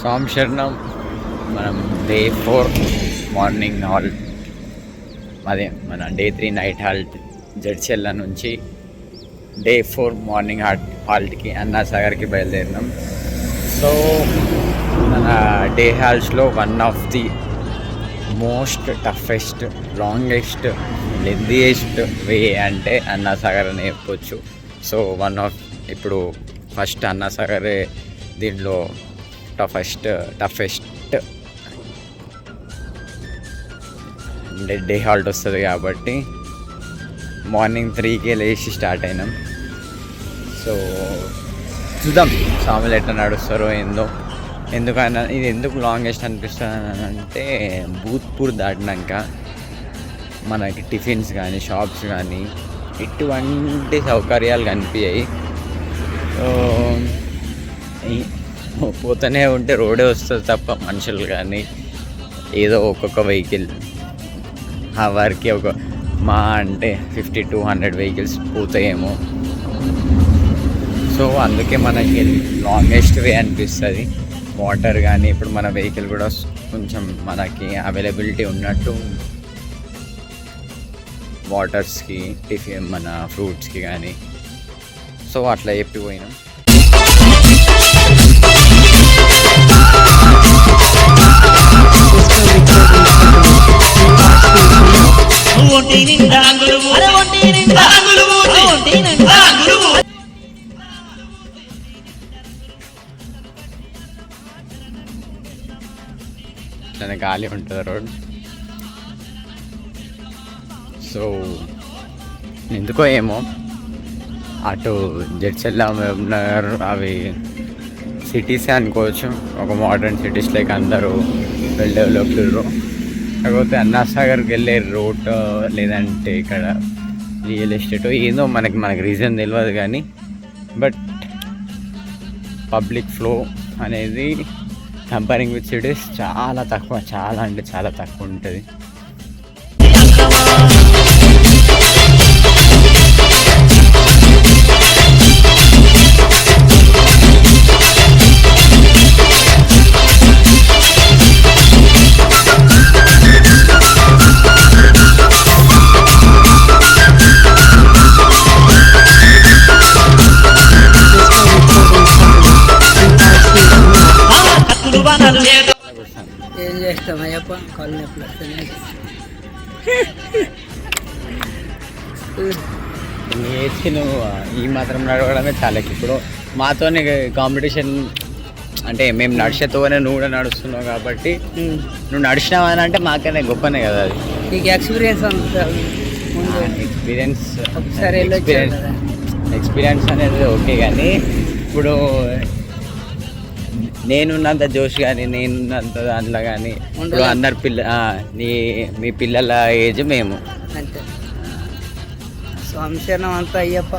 స్వామి శరణం. మనం day 4 morning halt, అదే మన డే 3 నైట్ హాల్ట్ జడ్చెల్ల నుంచి డే 4 మార్నింగ్ హాల్ట్కి అన్నాసాగర్కి బయలుదేరినాం. సో మన డే హాల్ట్స్లో one of the most toughest, longest, lengthiest way అంటే అన్నాసాగర్ అని చెప్పొచ్చు. సో ఇప్పుడు ఫస్ట్ అన్నాసాగరే దీంట్లో టఫెస్ట్ డే హాల్ట్ వస్తుంది కాబట్టి మార్నింగ్ 3కే లేచి స్టార్ట్ అయినాం. సో చూద్దాం స్వాములు ఎట్లా నడుస్తారో ఏందో. ఎందుకన్నా ఇది ఎందుకు లాంగెస్ట్ అనిపిస్తుంది అంటే భూత్పూర్ దాటినాక మనకి టిఫిన్స్ కానీ షాప్స్ కానీ ఎటువంటి సౌకర్యాలు కనిపించాయి. పోతూనే ఉంటే రోడే వస్తుంది తప్ప మనుషులు కానీ ఏదో ఒక్కొక్క వెహికల్ అవర్కి ఒక మా అంటే 50-100 వెహికల్స్ పోతాయేమో. సో అందుకే మనకి లాంగెస్ట్ వే అనిపిస్తుంది. వాటర్ కానీ ఇప్పుడు మన వెహికల్ కూడా కొంచెం మనకి అవైలబిలిటీ ఉన్నట్టు వాటర్స్కి, టిఫిన్, మన ఫ్రూట్స్కి కానీ. సో అట్లా చెప్పిపోయినాం. ఇట్లా గాలి ఉంటుంది రోడ్. సో ఎందుకో ఏమో అటు జడ్చెల్ల, మహబూబ్నగర్ అవి సిటీసే అనుకోవచ్చు, ఒక మోడర్న్ సిటీస్ లైక్ అందరూ వెల్ డెవలప్డ్. కాకపోతే అన్నాసాగర్కి వెళ్ళే రూట్ లేదంటే ఇక్కడ రియల్ ఎస్టేట్ ఏదో మనకి రీజన్ తెలియదు కానీ బట్ పబ్లిక్ ఫ్లో అనేది కంపేరింగ్ విత్ సిటీస్ చాలా తక్కువ, చాలా అంటే చాలా తక్కువ ఉంటుంది. ఏం చేస్తాం అయ్యప్ప, కాళ్ళు నొప్పులు వస్తున్నాయి. నువ్వు ఈ మాత్రం నడవడమే చాలా. ఇప్పుడు మాతోనే కాంపిటీషన్ అంటే మేము నడిచేతోనే నువ్వు కూడా నడుస్తున్నావు కాబట్టి నువ్వు నడిచినావు అని అంటే మాకనే గొప్పనే కదా అది. నీకు ఎక్స్పీరియన్స్ ఎక్స్పీరియన్స్ అనేది ఓకే, కానీ ఇప్పుడు నేనున్నంత జోష్ కానీ నేనున్నంత దాంట్లో కానీ ఇప్పుడు అందరు మీ పిల్లల ఏజ్ మేము అంతే. స్వామి శరణం అంతా అయ్యప్ప,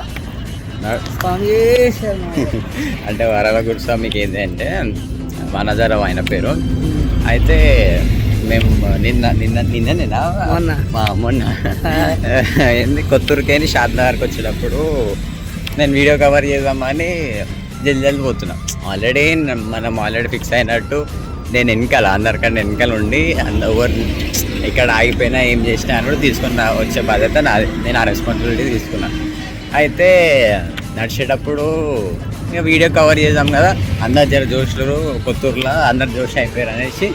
స్వామి శరణం. అంటే వరలగుడి స్వామికి ఏంటంటే వనజరం ఆయన పేరు. అయితే మేము మొన్న ఏంది కొత్తూరుకేని షాద్నగర్కి వచ్చేటప్పుడు నేను వీడియో కవర్ చేద్దామని జల్ది పోతున్నాం. మనం ఆల్రెడీ ఫిక్స్ అయినట్టు నేను వెనకాల అందరికంటే వెనకాల ఉండి ఎవరు ఇక్కడ ఆగిపోయినా ఏం చేసినా అని కూడా తీసుకున్నా, వచ్చే బాధ్యత నాది. నేను ఆ రెస్పాన్సిబిలిటీ తీసుకున్నా. అయితే నడిచేటప్పుడు ఇక వీడియో కవర్ చేద్దాం కదా, అందరు జర జోష్లు కొత్తూరులో అందరు జోష్ అయిపోయారు అనేసి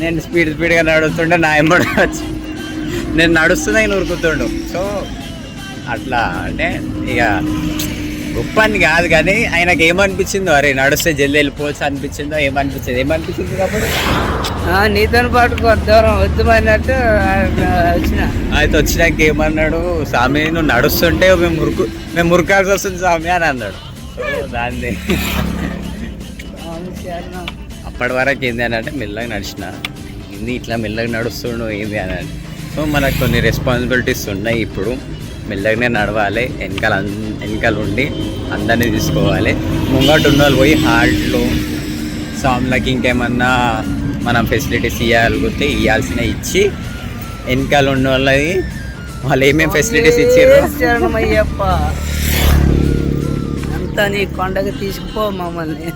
నేను స్పీడ్గా నడుస్తుంటే నా ఎంబడి వచ్చి నేను నడుస్తున్నా ఆయన ఉరుకుతుండు. సో అట్లా అంటే ఇక గొప్ప అని కాదు కానీ ఆయనకు ఏమనిపించిందో, అరే నడుస్తే జల్ది వెళ్ళిపోవచ్చు అనిపించిందో, ఏమనిపించింది కాబట్టి నీతో పాటు దూరం వద్దుమన్నట్టు వచ్చిన. అయితే వచ్చినాక ఏమన్నాడు, స్వామి నువ్వు నడుస్తుంటే మేము మురకాల్సి వస్తుంది స్వామి అని అన్నాడు. దాన్ని అప్పటి వరకు ఏంది అని అంటే మెల్లగా నడిచిన, ఇట్లా మెల్లగా నడుస్తుండు ఏంది అని అంటే. సో మనకు కొన్ని రెస్పాన్సిబిలిటీస్ ఉన్నాయి. ఇప్పుడు మెల్లగానే నడవాలి, వెనకాల ఉండి అందరినీ తీసుకోవాలి. ముంగట ఉన్న వాళ్ళు పోయి హార్ట్లో స్వాములకి ఇంకేమన్నా మనం ఫెసిలిటీస్ ఇవ్వగలిగితే ఇవ్వాల్సినవి ఇచ్చి, వెనకాల ఉన్న వాళ్ళది వాళ్ళు ఏమేమి ఫెసిలిటీస్ ఇచ్చారు అయ్యప్ప అంతా నీ కొండకు తీసుకుపో మమ్మల్ని.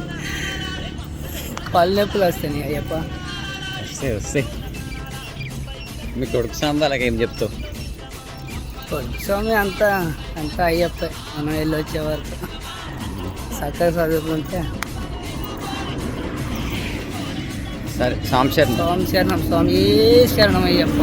పళ్ళు నొప్పులు వస్తాయి అయ్యప్ప. వస్తే మీ కొడుకు సాంబాలకి ఏం చెప్తావు? స్వామి అంతా అయ్యప్ప, మనం వెళ్ళి వచ్చే వరకు చక్కగా చదువుకుంటే. సరే, స్వామి శరణం. స్వామి శరణం, స్వామి శరణం అయ్యప్ప.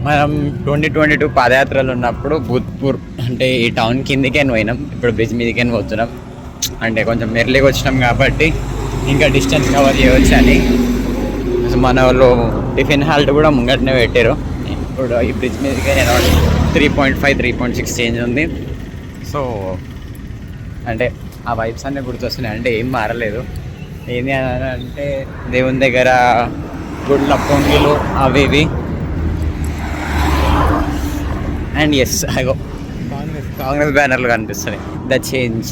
మనం 2022 పాదయాత్రలు ఉన్నప్పుడు భూత్పూర్ అంటే ఈ టౌన్ కిందికే పోయినాం. ఇప్పుడు బ్రిడ్జ్ మీదకే పోతున్నాం. అంటే కొంచెం మెర్లీకి వచ్చినాం కాబట్టి ఇంకా డిస్టెన్స్ కవర్ చేయవచ్చు అని మన వాళ్ళు టిఫిన్ హాల్ట్ కూడా ముంగటనే పెట్టారు. ఇప్పుడు ఈ బ్రిడ్జ్ మీదకే నేను 3.5 3.6 చేంజ్ ఉంది. సో అంటే ఆ వైబ్స్ అన్నీ గుర్తొస్తున్నాయి. అంటే ఏం మారలేదు. ఏంది అని అంటే దేవుని దగ్గర గుడ్ల పొంగిలు అవి ఇవి. అండ్ ఎస్ అగో కాంగ్రెస్ బ్యానర్లు కనిపిస్తున్నాయి. The change.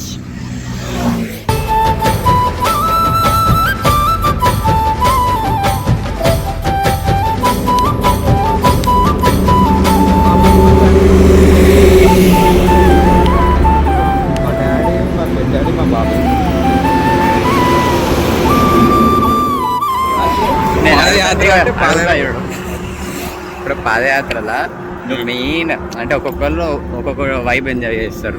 ఇప్పుడు పాదయాత్రలా మెయిన్ అంటే ఒక్కొక్కళ్ళు ఒక్కొక్క వైబ్ ఎంజాయ్ చేస్తారు.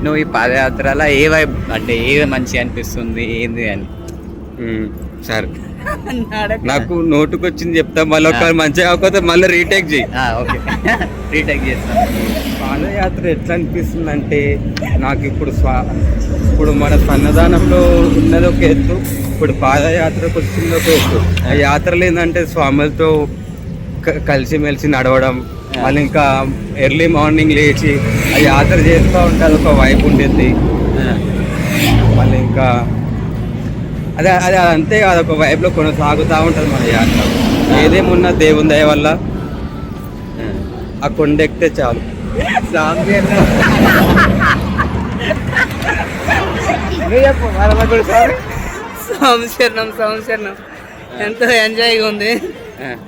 నువ్వు ఈ పాదయాత్రలో ఏ వైబ్ అంటే ఏది మంచిగా అనిపిస్తుంది ఏంది అని? సరే, నాకు నోటుకు వచ్చింది చెప్తా. మళ్ళీ ఒక మంచిగా కాకపోతే మళ్ళీ రీటేక్ చేయి. ఓకే, రీటేక్ చేస్తాను. పాదయాత్ర ఎట్లా అనిపిస్తుంది అంటే నాకు ఇప్పుడు మన సన్నదానంలో ఉన్నది ఒక ఎత్తు, ఇప్పుడు పాదయాత్రకు వచ్చింది ఒక ఎత్తు. ఆ యాత్రలు ఏంటంటే స్వాములతో కలిసిమెలిసి నడవడం, మళ్ళీ ఇంకా ఎర్లీ మార్నింగ్ లేచి ఆ యాత్ర చేస్తూ ఉంటే అదొక వైపు ఉండేది. మళ్ళీ ఇంకా అదే అదే అంతే అదొక వైపులో కొనసాగుతూ ఉంటుంది మన యాత్ర. ఏదేమున్నా దేవుని దయ వల్ల ఆ కొండ ఎక్కితే చాలు. సంవత్సరం ఎంతో ఎంజాయ్గా ఉంది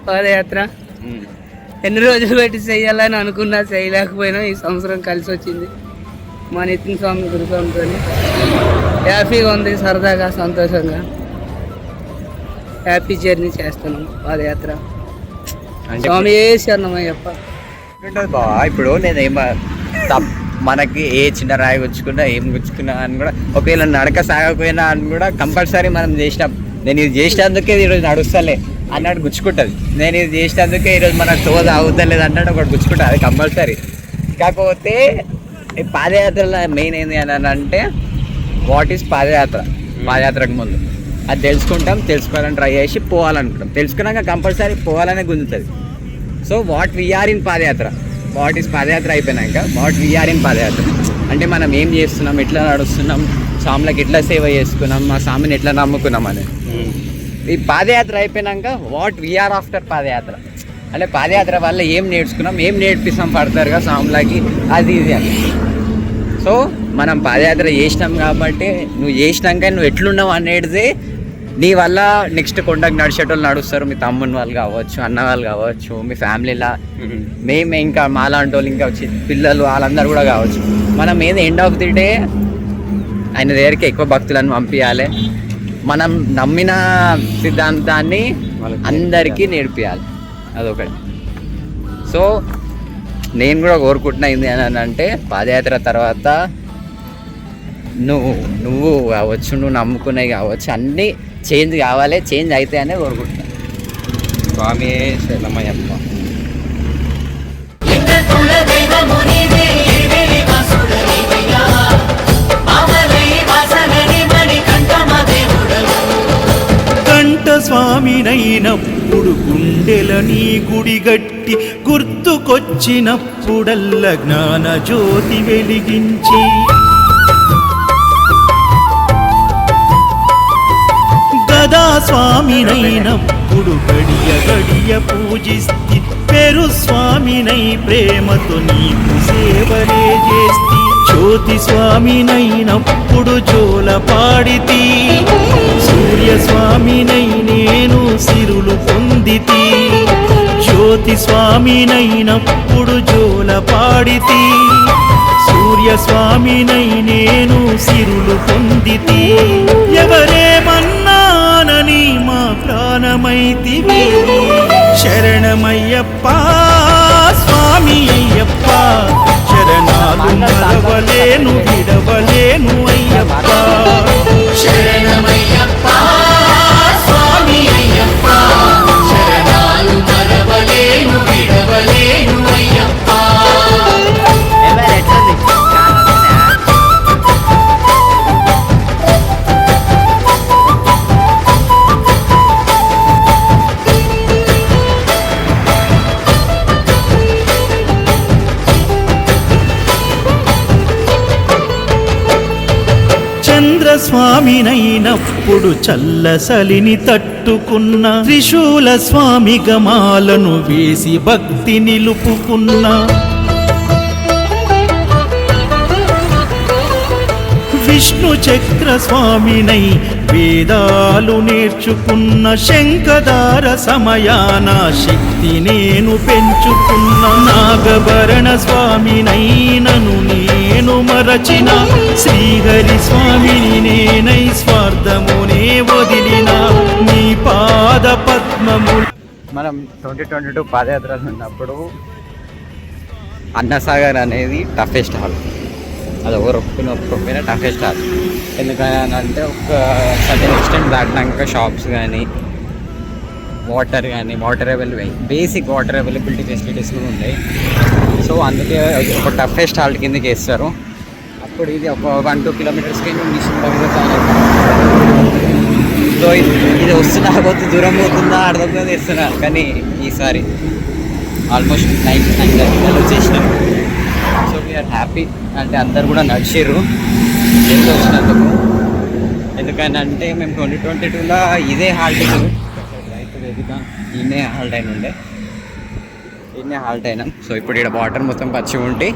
పాదయాత్ర. ఎన్ని రోజులు పెట్టి చెయ్యాలని అనుకున్నా, చేయలేకపోయినా ఈ సంవత్సరం కలిసి వచ్చింది మా నితిన్ స్వామి గురుస్వామితో. హ్యాపీగా ఉంది, సరదాగా సంతోషంగా హ్యాపీ జర్నీ చేస్తున్నాం పాదయాత్ర. స్వామి శరణమయ్యప్ప. బావా ఇప్పుడు నేను మనకి ఏ చిన్న రాయి గుచ్చుకున్నా ఏం గుచ్చుకున్నా అని కూడా ఒకవేళ నడక సాగకపోయినా అని కూడా కంపల్సరీ మనం చేసినాం. నేను ఇది చేసినందుకే ఈరోజు నడుస్తలే అన్నట్టు గుచ్చుకుంటుంది. నేను ఇది చేసినందుకే ఈరోజు మనకు తోద అవుతలేదు అన్నట్టు ఒకటి గుచ్చుకుంటుంది. అది కంపల్సరీ. కాకపోతే ఈ పాదయాత్రలో మెయిన్ ఏంది అని అంటే వాట్ ఈస్ పాదయాత్ర. పాదయాత్రకు ముందు అది తెలుసుకోవాలని ట్రై చేసి పోవాలనుకుంటాం. తెలుసుకున్నాక కంపల్సరీ పోవాలనే గుంజుతుంది. So what we are in padayatra, what is padayatra అయిపోయినాక వాట్ వీఆర్ ఇన్ పాదయాత్ర అంటే మనం ఏం చేస్తున్నాం, ఎట్లా నడుస్తున్నాం, స్వాములకు ఎట్లా సేవ చేసుకున్నాం, మా స్వామిని ఎట్లా నమ్ముకున్నాం అనేది. ఈ పాదయాత్ర అయిపోయినాక వాట్ వీఆర్ ఆఫ్టర్ పాదయాత్ర అంటే పాదయాత్ర వల్ల ఏం నేర్చుకున్నాం, ఏం నేర్పిస్తాం ఫర్దర్గా స్వాములకి, అది ఇది అని. సో మనం పాదయాత్ర చేసినాం కాబట్టి నువ్వు చేసినాక నువ్వు ఎట్లున్నావు అనేది నీ వల్ల నెక్స్ట్ కొండకు నడిచేటోళ్ళు నడుస్తారు. మీ తమ్ముని వాళ్ళు కావచ్చు, అన్న వాళ్ళు కావచ్చు, మీ ఫ్యామిలీలా మేము ఇంకా మాలాంటి వాళ్ళు ఇంకా వచ్చి పిల్లలు వాళ్ళందరూ కూడా కావచ్చు. మనం ఏది ఎండ్ ఆఫ్ ది డే ఆయన దగ్గరికి ఎక్కువ భక్తులను పంపించాలి. మనం నమ్మిన సిద్ధాంతాన్ని అందరికీ నేర్పియాలి, అదొకటి. సో నేను కూడా కోరుకుంటున్నా అని అంటే పాదయాత్ర తర్వాత నువ్వు కావచ్చు, నువ్వు నమ్ముకునేవి కావచ్చు, అన్నీ చేంజ్ కావాలి. చేంజ్ అయితే అనే కోరుకుంటున్నా. స్వామి శరణమయ్యప్ప. కంఠ స్వామి స్వామినైనప్పుడు గుండెల నీ గుడిగట్టి గుర్తుకొచ్చినప్పుడల్ల జ్ఞాన జ్యోతి వెలిగించి గదా స్వామినైనప్పుడు గడియ గడియ పూజిస్తి పేరు స్వామినై ప్రేమతో నీకు సేవలే చేస్తి జ్యోతి స్వామినైనప్పుడు జోల పాడితి సూర్య స్వామినై నేను సిరులు పొందితి జ్యోతి స్వామినైనప్పుడు జోల పాడితి సూర్య స్వామినై నేను సిరులు పొందితి ఎవరేమన్నానని మా ప్రాణమైతివి శరణమయ్యప్ప స్వామి అయ్యప్ప శరణాలు మరవలేను విడవలేను అయ్యప్ప శరణమయ్యప్ప స్వామి అయ్యప్ప శరణాలు మరవలేను విడవలేను అయ్యప్ప స్వామినైనప్పుడు చల్లసలిని తట్టుకున్న త్రిశూల స్వామి గమాలను వేసి భక్తి నిలుపుకున్న విష్ణు చక్ర స్వామినై వేదాలు నేర్చుకున్న శంఖదార సమయాన శక్తి నేను పెంచుకున్న నాగభరణ స్వామినైనను నేను మరచిన శ్రీహరి స్వామిని నేనై స్వార్థమునే వదిలిన నీ పాద పద్మము. మనం 2022 పాదయాత్రలు ఉన్నప్పుడు అన్నసాగర్ అనేది టఫెస్ట్ హాల్. అది ఎవరు ఒప్పుకుపోయినా టఫెస్ట్ హాల్. ఎందుకంటే ఒక సర్టెన్ ఎక్స్టెంట్ దాటినాక షాప్స్ కానీ water basic water availability facilities కూడా ఉన్నాయి. సో అందుకే ఒక టఫెస్ట్ హాల్ట్ కిందకి వేస్తారు. అప్పుడు ఇది ఒక 1-2 కిలోమీటర్స్కి సో ఇది వస్తున్నా పోతే దూరం పోతుందా అర్థం వేస్తున్నా. కానీ ఈసారి ఆల్మోస్ట్ 9 వచ్చేసినాం. So we are happy. అంటే అందరు కూడా నడిచిర్రు ఎంత వచ్చినందుకు. ఎందుకంటే మేము 2022లో ఇదే హాల్ట్ రైతు వేదిక ఈయనే హాల్ట్ అయినాం. సో ఇప్పుడు ఇక్కడ వాటర్ మొత్తం పచ్చి ఉంటే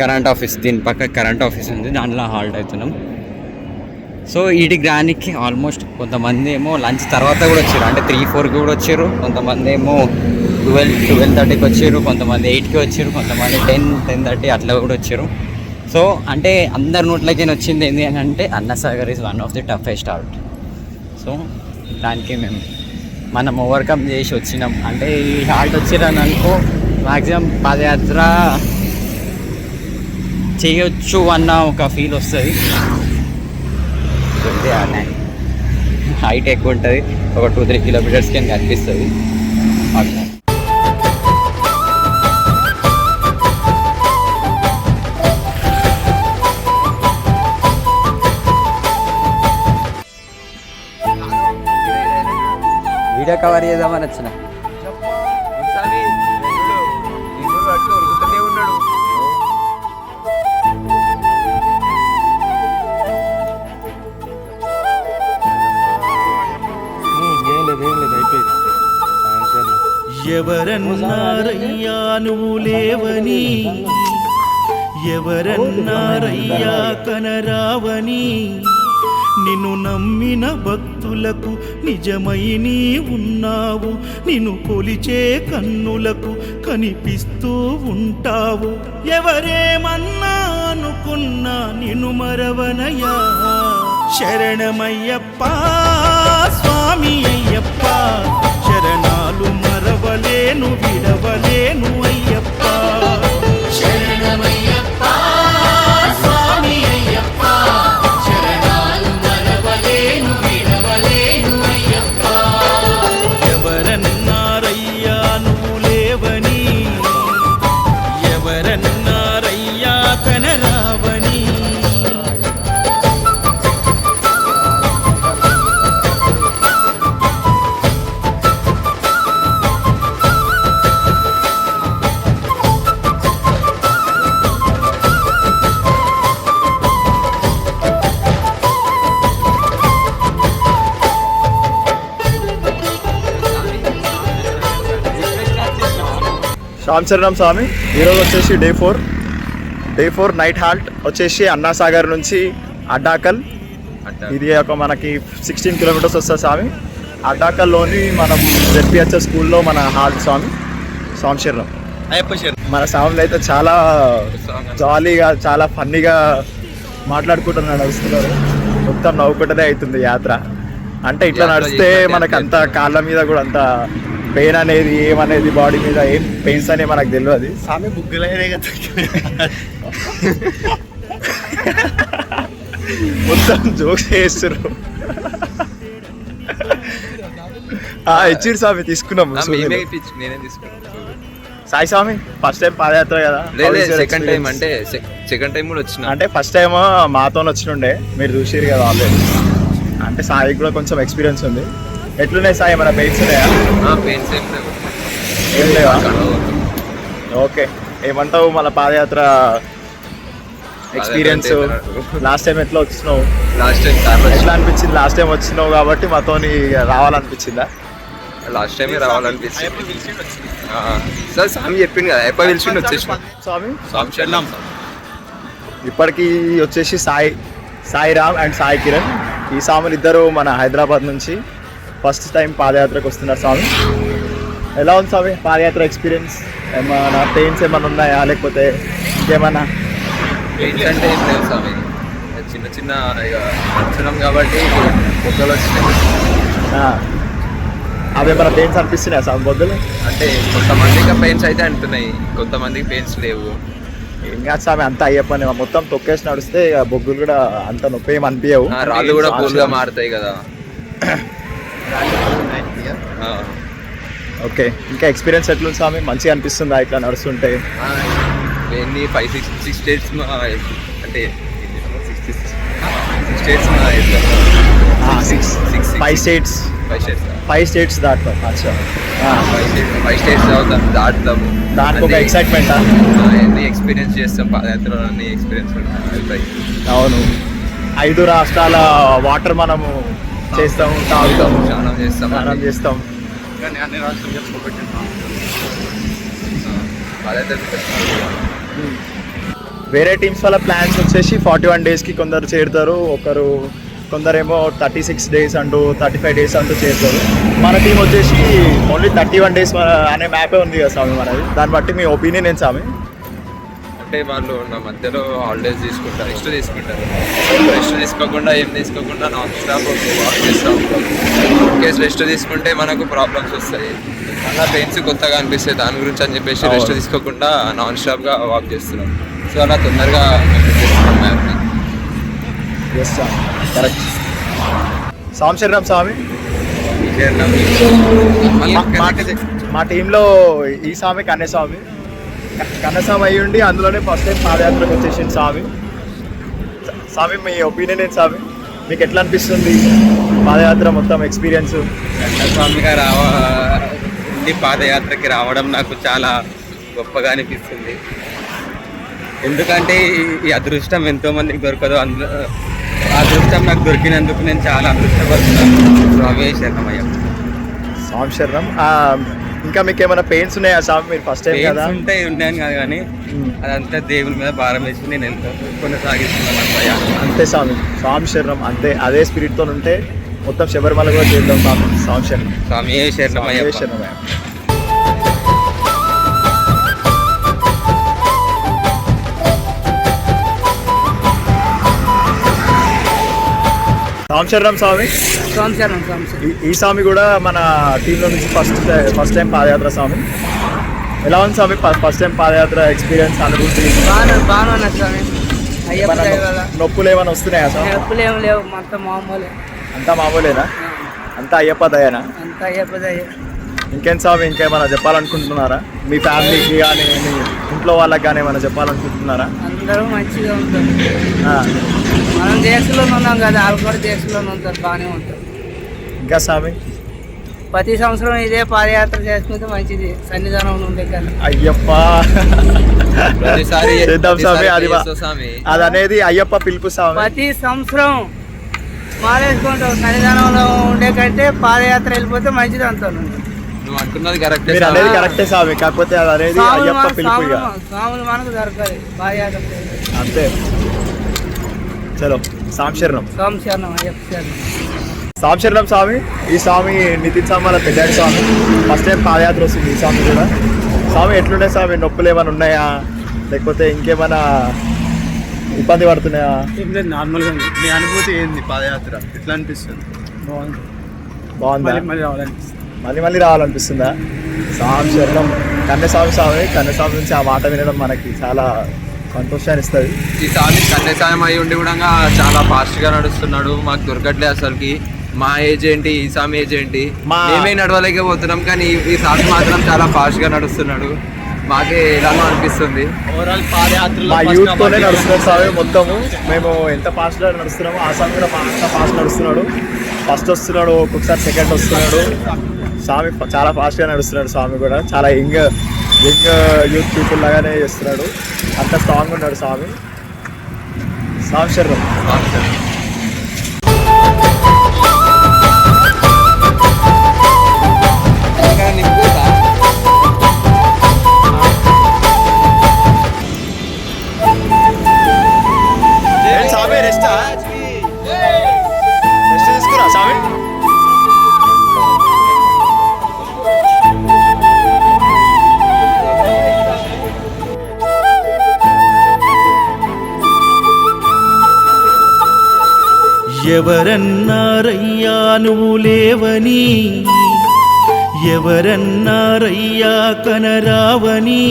కరెంట్ ఆఫీస్, దీని పక్క కరెంట్ ఆఫీస్ ఉంది, దాంట్లో హాల్ట్ అవుతున్నాం. సో వీటికి రానికి ఆల్మోస్ట్ కొంతమంది ఏమో లంచ్ తర్వాత కూడా వచ్చారు, అంటే 3-4కి కూడా వచ్చారు. కొంతమంది ఏమో 12-12:30కి వచ్చారు, కొంతమంది 8కి వచ్చారు, కొంతమంది 10-10:30 అట్లా కూడా వచ్చారు. సో అంటే అందరి నోట్లకి వచ్చింది ఏంటి అని అంటే Annasagar is one of the toughest halt. So దానికి మనం ఓవర్కమ్ చేసి వచ్చినాం. అంటే ఈ హాల్ట్ వచ్చిరని అనుకో మ్యాక్సిమం పాదయాత్ర చేయొచ్చు అన్న ఒక ఫీల్ వస్తుంది. హైట్ ఎక్కువ ఉంటుంది, ఒక 2-3 కిలోమీటర్స్కి కనిపిస్తుంది అట్లా. వీడియో కవర్ చేద్దామని వచ్చిన. ఎవరన్నారయ్యా నువ్వు లేవని, ఎవరన్నారయ్యా కనరావని, నిన్ను నమ్మిన భక్తులకు నిజమై నీ ఉన్నావు, నిన్ను కొలిచే కన్నులకు కనిపిస్తూ ఉంటావు. ఎవరేమన్నా అనుకున్నా నిన్ను మరవనయ్యా. శరణమయ్యప్ప స్వామి అయ్యప్ప శరణాలు మరవలేను విడవలేను అయ్యప్ప. శరణమయ్యప్ప స్వామి అయ్యప్ప శరణాలు మరవలేను విడవలేను అయ్యప్ప. ఎవరన్నారయ్యా నువ్వు లేవని, ఎవరన్నారయ్యా కనరావని. రామచరణం స్వామి. ఈరోజు వచ్చేసి డే 4 నైట్ హాల్ట్ వచ్చేసి అన్నాసాగర్ నుంచి అడ్డాకల్. ఇది ఒక మనకి 16 కిలోమీటర్స్ వస్తుంది స్వామి. అడ్డాకల్లోని మనం ZPHS స్కూల్లో మన హాల్ట్ స్వామి. స్వామిశరణం. మన స్వాములు అయితే చాలా జాలీగా చాలా ఫన్నీగా మాట్లాడుకుంటున్నాడు, నడుస్తున్నారు. మొత్తం నవ్వుకుంటూనే అవుతుంది యాత్ర. అంటే ఇట్లా నడిస్తే మనకు అంత కాళ్ళ మీద కూడా అంత పెయిన్ అనేది ఏమనేది బాడీ మీద ఏం పెయిన్స్ అనేవి మనకు తెలియదు. స్వామి బుగ్గులైనే కదా మొత్తం జోక్స్ చేస్తారు. ఇచ్చిరు స్వామి, తీసుకున్నాము. సాయి స్వామి ఫస్ట్ టైం పాదయాత్ర కదా? సెకండ్ టైం అంటే సెకండ్ టైం కూడా వచ్చిన. అంటే ఫస్ట్ టైం మాతో వచ్చినుండే, మీరు చూసిరు కదా ఆల్రెడీ. అంటే సాయి కూడా కొంచెం ఎక్స్పీరియన్స్ ఉంది. ఎట్లున్నాయి సాయి, మన పెయిన్స్ ఉన్నాయా? పెయిన్స్ ఏం లేవా? ఓకే. ఏమంటావు మన పాదయాత్ర ఎక్స్పీరియన్స్? లాస్ట్ టైం ఎట్లా వచ్చినావు? లాస్ట్ టైం ఎట్లా అనిపించింది? లాస్ట్ టైం వచ్చినావు కాబట్టి మాతోని రావాలనిపించిందా? లాస్ట్ టైం రావాలనిపించింది సార్. స్వామి చెప్పింది కదా, ఎప్ప పిలిచిండి వచ్చేసిన. స్వామి ఇప్పటికి వచ్చేసి సాయిరామ్ అండ్ సాయి కిరణ్, ఈ స్వాములు ఇద్దరు మన హైదరాబాద్ నుంచి ఫస్ట్ టైం పాదయాత్రకు వస్తున్నారు స్వామి. ఎలా ఉంది స్వామి పాదయాత్ర ఎక్స్పీరియన్స్? ఏమన్నా పెయిన్స్ ఏమైనా ఉన్నాయా, లేకపోతే ఇంకేమన్నా? పెయిన్స్ అంటే ఏం లేదు స్వామి, చిన్న చిన్న ఇక నడుచున్నాం కాబట్టి బొగ్గలు వచ్చినాయి. అవేమన్నా పెయిన్స్ అనిపిస్తున్నాయా స్వామి బొగ్గలు? అంటే కొంతమందికి పెయిన్స్ అయితే అంటున్నాయి, కొంతమందికి పెయిన్స్ లేవు. ఏం కాదు స్వామి, అంతా అయ్యప్పని మొత్తం తొక్కేసి నడిస్తే ఇక బొగ్గులు కూడా అంత నొప్పి ఏమి అనిపించవు. రాళ్ళు కూడా కూల్గా మారుతాయి కదా. ఓకే. ఇంకా ఎక్స్పీరియన్స్ ఎట్లుంది స్వామి? మంచిగా అనిపిస్తుందా ఇట్లా నడుస్తుంటే? ఎన్ని 5-6 స్టేట్స్ అంటే 5 స్టేట్స్ దాటుతాం. అచ్చా, 5 స్టేట్స్ దాటుతాము. దానికి ఒక ఎక్సైట్మెంట్. ఎన్ని ఎక్స్పీరియన్స్ చేస్తాం పాదయాత్రలో, అన్ని ఎక్స్పీరియన్స్ అవుతాయి. అవును. 5 రాష్ట్రాల వాటర్ మనము చేస్తాము, తాగుతాము, స్నానం చేస్తాం. వేరే టీమ్స్ వాళ్ళ ప్లాన్స్ వచ్చేసి 41 డేస్కి కొందరు చేరుతారు, కొందరేమో 36 డేస్ అంటూ 35 డేస్ అంటూ చేరుతారు. మన టీం వచ్చేసి ఓన్లీ 31 డేస్ అనే మ్యాపే ఉంది కదా స్వామి మనది. దాన్ని బట్టి మీ ఒపీనియన్ ఏంటి స్వామి? అంటే వాళ్ళు నా మధ్యలో హాలిడేస్ తీసుకుంటారు, రెస్ట్ తీసుకుంటారు. రెస్ట్ తీసుకోకుండా ఏం తీసుకోకుండా నాన్ స్టాప్ వాక్ చేస్తూ ఉంటాం. కేసు రెస్ట్ తీసుకుంటే మనకు ప్రాబ్లమ్స్ వస్తాయి, అలా పెయిన్స్ కొత్తగా అనిపిస్తాయి. దాని గురించి అని చెప్పేసి రెస్ట్ తీసుకోకుండా నాన్ స్టాప్గా వాక్ చేస్తున్నాం. సో అలా తొందరగా చేస్తున్నాం మ్యాప్ని. ఎస్ స్వామి, కరెక్ట్. స్వామిశరణం స్వామి. మా టీంలో ఈ స్వామి కన్నస్వామి అయ్యి ఉండి అందులోనే ఫస్ట్ టైం పాదయాత్రకు వచ్చేసింది స్వామి. స్వామి మీ ఒపీనియన్ ఏంటి స్వామి? మీకు ఎట్లా అనిపిస్తుంది పాదయాత్ర మొత్తం ఎక్స్పీరియన్స్? స్వామిగా పాదయాత్రకి రావడం నాకు చాలా గొప్పగా అనిపిస్తుంది. ఎందుకంటే ఈ అదృష్టం ఎంతోమందికి దొరకదు, అందులో అదృష్టం నాకు దొరికినందుకు నేను చాలా అదృష్టపడుతున్నాను. స్వామి శరణమయ్య. స్వామి శరణం. ఇంకా మీకు ఏమైనా పెయిన్స్ ఉన్నాయా స్వామి? మీరు ఫస్ట్ టైం కదా? ఉన్నాను కాదు, కానీ అదంతా దేవుని మీద భారం వేసి నేను ఎంతో కొనసాగిస్తున్నాను అన్నయ్య. అంతే స్వామి, స్వామి శరణం. అంతే, అదే స్పిరిట్తో ఉంటే మొత్తం శబరిమల కూడా చేద్దాం స్వామి. స్వామి శరణం. స్వామి శరణమయ్య. శరణమయ్య. స్వామిశరణం స్వామి. ఈ స్వామి కూడా మన టీంలో నుంచి ఫస్ట్ టైం పాదయాత్ర స్వామి. ఎలా ఉంది స్వామి ఫస్ట్ టైం పాదయాత్ర ఎక్స్పీరియన్స్, అనుభూతి? బాగా స్వామి. నొప్పులు ఏమైనా వస్తున్నాయా స్వామి? నొప్పులు ఏమి లేవు, మొత్తం మామూలే. అంతా మామూలేనా? అంతా అయ్యప్ప దయనా? అంతా అయ్యప్ప దయ. ఇంకేం స్వామి, ఇంకేమైనా చెప్పాలనుకుంటున్నారా? మీ ఫ్యామిలీకి కానీ మీ ఇంట్లో వాళ్ళకి కానీ ఏమైనా చెప్పాలనుకుంటున్నారా? అందరూ మంచిగా ఉంటారు. మనం దేశంలోనే ఉన్నాం కదా, వాళ్ళు కూడా దేశంలోనే ఉంటారు, బాగానే ఉంటారు. ఇంకా స్వామి ప్రతి సంవత్సరం ఇదే పాదయాత్ర చేసుకుంటే మంచిది, సన్నిధానంలో ఉండే కదా. అయ్యప్ప చేద్దాం స్వామి. అది అనేది అయ్యప్ప పిలుపు స్వామి. ప్రతి సంవత్సరం మాలేసుకుంటాం, సన్నిధానంలో ఉండే కంటే పాదయాత్ర వెళ్ళిపోతే మంచిది అంటాను. నువ్వు అనుకున్నది కరెక్టే మీరు అనేది కరెక్టే స్వామి, కాకపోతే అది అనేది అయ్యప్ప పిలుపు ఇక స్వాములు మనకు దొరకాలి బాగా అంతే. చలో సాంశరణం శరణం అయ్యప్ప శరణం. సాంశరణం స్వామి. ఈ స్వామి నితిన్ స్వామి వాళ్ళ పెద్దాడు స్వామి. ఫస్ట్ టైం పాదయాత్ర వస్తుంది ఈ స్వామి కూడా. స్వామి ఎట్లుండే స్వామి, నొప్పులు ఏమైనా ఉన్నాయా లేకపోతే ఇంకేమైనా ఇబ్బంది పడుతున్నాయా? ఏం లేదు, నార్మల్గా ఉంది. నీ అనుభూతి ఏంది పాదయాత్ర, ఎట్లా అనిపిస్తుంది? బాగుందా? మళ్ళీ రావాలనిపిస్తుంది. మళ్ళీ రావాలనిపిస్తుందా? సాంశరణం. కన్యస్వామి స్వామి, కన్యస్వామి నుంచి ఆ మాట వినడం మనకి చాలా సంతోషాన్ని ఇస్తుంది. ఈ స్వామి కన్యసాయం అయి ఉండి కూడా చాలా ఫాస్ట్గా నడుస్తున్నాడు. మాకు దొరకట్లేదు అసలుకి. మా ఏజ్ ఏంటి, ఈ స్వామి ఏజ్ ఏంటి, మేమే నడవలేకపోతున్నాం. కానీ ఈ స్వామి మాత్రం చాలా ఫాస్ట్గా నడుస్తున్నాడు. మాకే ఎలానో అనిపిస్తుంది. ఓవరాల్ మా యూత్ తోనే నడుస్తున్నాడు స్వామి మొత్తము. మేము ఎంత ఫాస్ట్ గా నడుస్తున్నామో ఆ స్వామి కూడా అంత ఫాస్ట్ నడుస్తున్నాడు. ఫస్ట్ వస్తున్నాడు, ఒక్కొక్కసారి సెకండ్ వస్తున్నాడు. స్వామి చాలా ఫాస్ట్ గా నడుస్తున్నాడు. స్వామి కూడా చాలా యంగ్ యూత్ పీపుల్ లాగానే చేస్తున్నాడు. అంత స్ట్రాంగ్ ఉన్నాడు స్వామి. స్వామి శరణం. స్వామి రెస్ట్ తీసుకురా స్వామి. ఎవరన్నారయ్యా నువ్వు లేవని, ఎవరన్నారయ్యా కనరావని,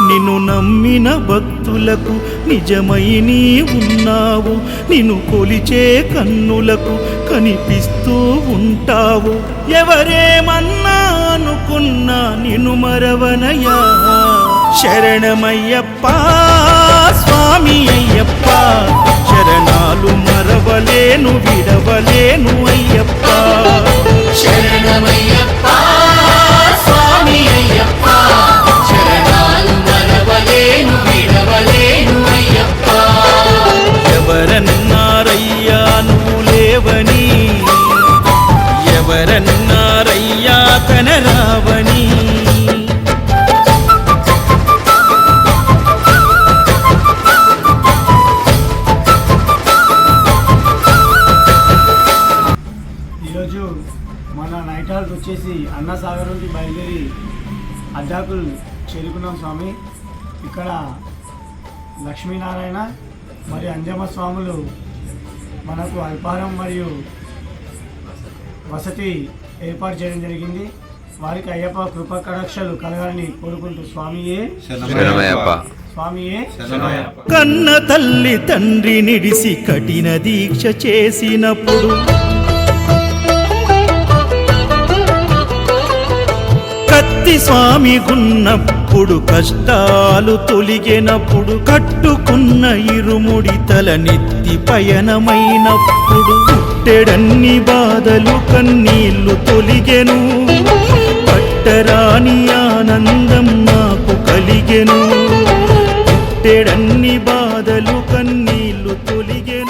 నిన్ను నమ్మిన భక్తులకు నిజమై నీ ఉన్నావు, నిన్ను కొలిచే కన్నులకు కనిపిస్తూ ఉంటావు. ఎవరేమన్నా అనుకున్నా నిన్ను మరవనయ్యా. శరణమయ్యప్ప స్వామి అయ్యప్ప, శరణాలు మరవలేను విడవలేను అయ్యప్ప. శరణమయ్యప్ప స్వామి అయ్యప్ప, శరణాలు మరవలేను విడవలేను అయ్యప్ప. ఎవరన్నారయ్యా నువ్వు లేవని, ఎవరన్నారయ్యా కనరావని. ఈరోజు మన నైట్ హాల్ట్ వచ్చేసి అన్నసాగర్ నుండి బయలుదేరి అడ్డాకులు చేరుకున్నాం స్వామి. ఇక్కడ లక్ష్మీనారాయణ మరియు అంజమ్మ స్వాములు మనకు అల్పారం మరియు వసతి ఏర్పాటు చేయడం జరిగింది. వారికి అయ్యప్ప కృపా కటాక్షలు కలగాలని కోరుకుంటూ స్వామియే స్వామియే. కన్న తల్లి తండ్రి నిడిసి కఠిన దీక్ష చేసినప్పుడు, కత్తి స్వామి గున్నప్పుడు, కష్టాలు తొలిగినప్పుడు, కట్టుకున్న ఇరుముడి తల నెత్తి పయనమైనప్పుడు, పుట్టెడన్ని బాధలు కన్నీళ్లు తొలిగెను, పట్టరాని ఆనందం నాకు కలిగెను. పుట్టెడన్ని బాధలు కన్నీళ్లు తొలిగెను.